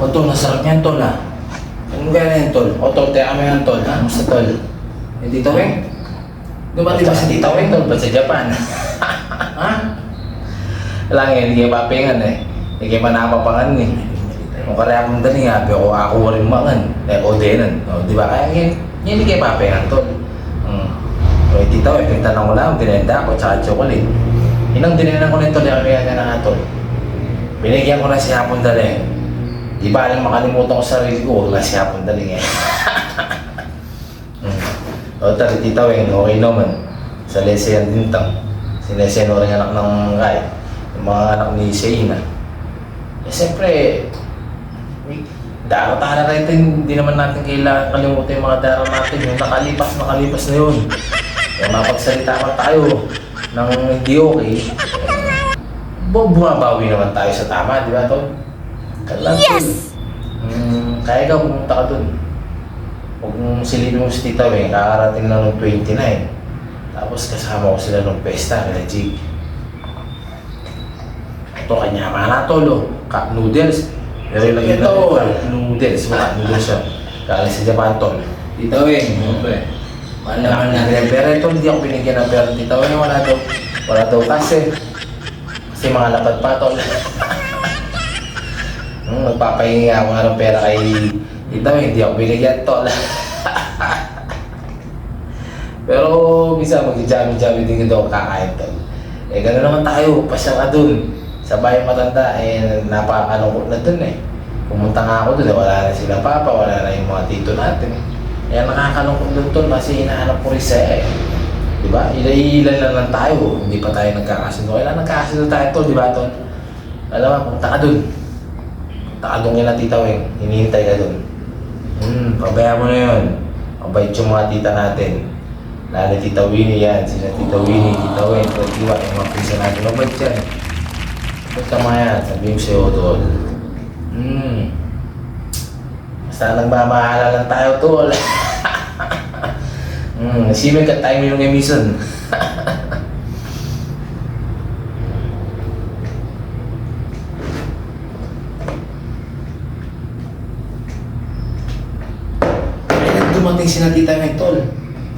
O tol, nasarap niyan tol ha. Anong gaya yan tol? O tol, teka kami yan tol ha. Musta tol? Eh Tita Weng? Dumati ba si Tita Weng tol? Ba't sa Japan? Ha? Lang yan, hindi kayo papingan eh. Hindi kayo manapapangan eh. Kung kaya akong dali nga, ako rin mangan. Eh, o dinan. O, di ba? Kaya yan, hindi kayo papingan tol. O, Tita Weng, pintanong ko lang, dinenda ako, tsaka chocolate. Inang dininan ko nito, kaya nga na nga tol. Binigyan ko na si Hapon Daling. Di ba alam makalimutan ko sa sarili ko, wala si Hapon Daling eh. O tari Tita Weng, okay naman. Sa Lesean Dintang. Si Lesean o rin anak ng Rai. Yung mga anak ni Sheina. Eh siyempre, daraw-tara rin hindi naman natin kailangan kalimutan yung mga daraw natin. Yung nakalipas na yun. Kung mapagsalita pa tayo ng hindi okay, bumabawi naman tayo sa tama, di ba Tol? Yes! Kaya ka pumunta ka dun. Huwag mong silipin mo si Tita Weng, kakarating na nung 29. Tapos kasama ko sila nung pesta, kaya Jig. Ito kanya na Tol, oh. Cup noodles. Pero lang ito, noodles. Cup noodles siya. Galing sa Japan Tol. Tita Weng, okay. Mahal naman natin. Pero ito, hindi ako binigyan ng pera ng Tita Weng. Wala daw kasi. Kasi mga lapad pa Tol. Magpapahingi ako nga ng pera kay Tita Weng, hindi ako binigyan Tol. Pero minsan mag-jami-jami din ito kakain Tol. Eh gano'n naman tayo, pasya ka dun. Sa bayan matanda, eh napakalungkot na dun eh. Pumunta nga ako dun, wala na sila papa, wala na yung mga tito natin. Kaya nakakalungkot dun Tol kasi hinahanap ko rin siya eh. Diba? Ilan lang tayo, hindi pa tayo nagkakasundo. Kailan nagkakasundo tayo Tol, diba Tol? Alam mo, punta ka dun. Nakadong yan na Tita Weng, hinihintay ka dun. Pabayaan mo na yun. Mabait yung mga tita natin. Lalo Tita Winnie yan, sila Tita Winnie, Tita Weng, Tita yung mga pisa natin. Mabait yan. Ba't ka mga yan? Sabihin ko sa'yo Tol. Basta nagmamahala lang tayo Tol. Simil ka tayo yung emison. Dumating si na Tita Weng Tol.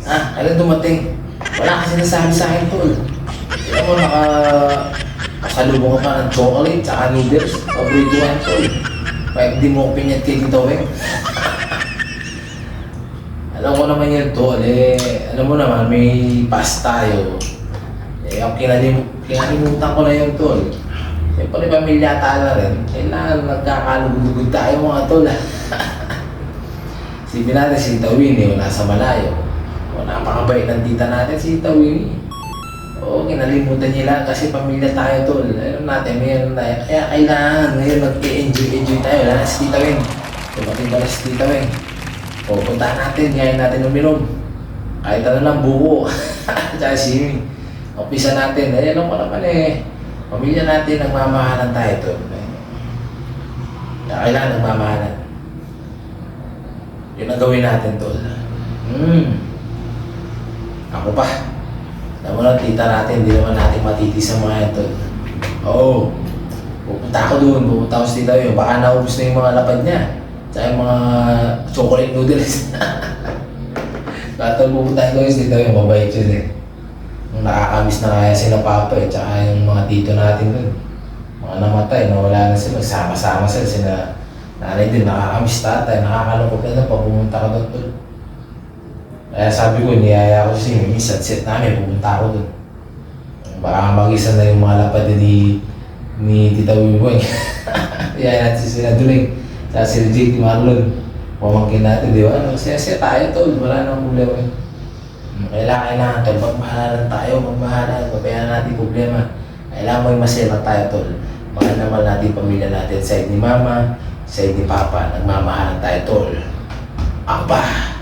Ha? Kailan dumating? Wala kasi nasabi sa akin Tol. Kaya mo nakasalubong ka pa ng chocolate tsaka noodles. Paborito yan Tol. Kaya hindi mo ko pinyat kay Tita Weng. Alam ko naman yan Tol. Eh, alam mo naman may pass tayo. Eh, ang kinalimutan ko na yun Tol. Siyempre pamilya tayo na rin. Kailangan nagkakalugod tayo mga Tol. Sipin natin si Tita Winnie, wala sa malayo. O napakabait ng tita natin si Tita Winnie. Oo, kinalimutan nila kasi pamilya tayo Tol. Alam natin, mayroon tayo. Kaya kailangan ngayon mag-enjoy tayo. Wala na si Tita Weng. Dumating pala si Tita Weng. O, puntahan natin, ngayon natin uminom. Kahit ano lang, buko. Tsaka swimming. Umpisa natin. Eh, alam mo naman eh. Pamilya natin, nagmamahalan tayo Tol. Kaya kailangan nagmamahalan. Yun ang gawin natin Tol. Ako pa. Alam mo lang, tita natin, hindi naman natin matitis ang mga yan Tol. Oo. Pupunta ako doon, pupunta ako sa Tita Weng. Baka naubos na yung mga lapad niya. Tsaka yung mga chocolate noodles. Kaya Tol, pupunta ko sa Tita Weng, mabait yun eh. Nakakamiss na kaya sila papa eh, tsaka yung mga tito natin doon. Mga namatay, nawala na sila, sama-sama sila. Nanay din, nakakamiss tatay, nakakalungkot na doon pag pumunta ka doon Tol. Kaya sabi ko, niyaya ko siya, minsan set namin, pupunta ako doon. Baka mag-isa na yung mga lapad ni Tita Weng. Niyaya natin sila Duling. Sa sila JT Marlon. Pamangkin natin, di ba? Siya tayo Tol, wala nang problema. Kailangan Tol, magmahalan tayo, magmahalan, pabayaan natin problema. Kailangan mo yung masira tayo Tol. Mahal naman natin pamilya natin, side ni Mama, side ni Papa, nagmamahalan tayo Tol. Aba!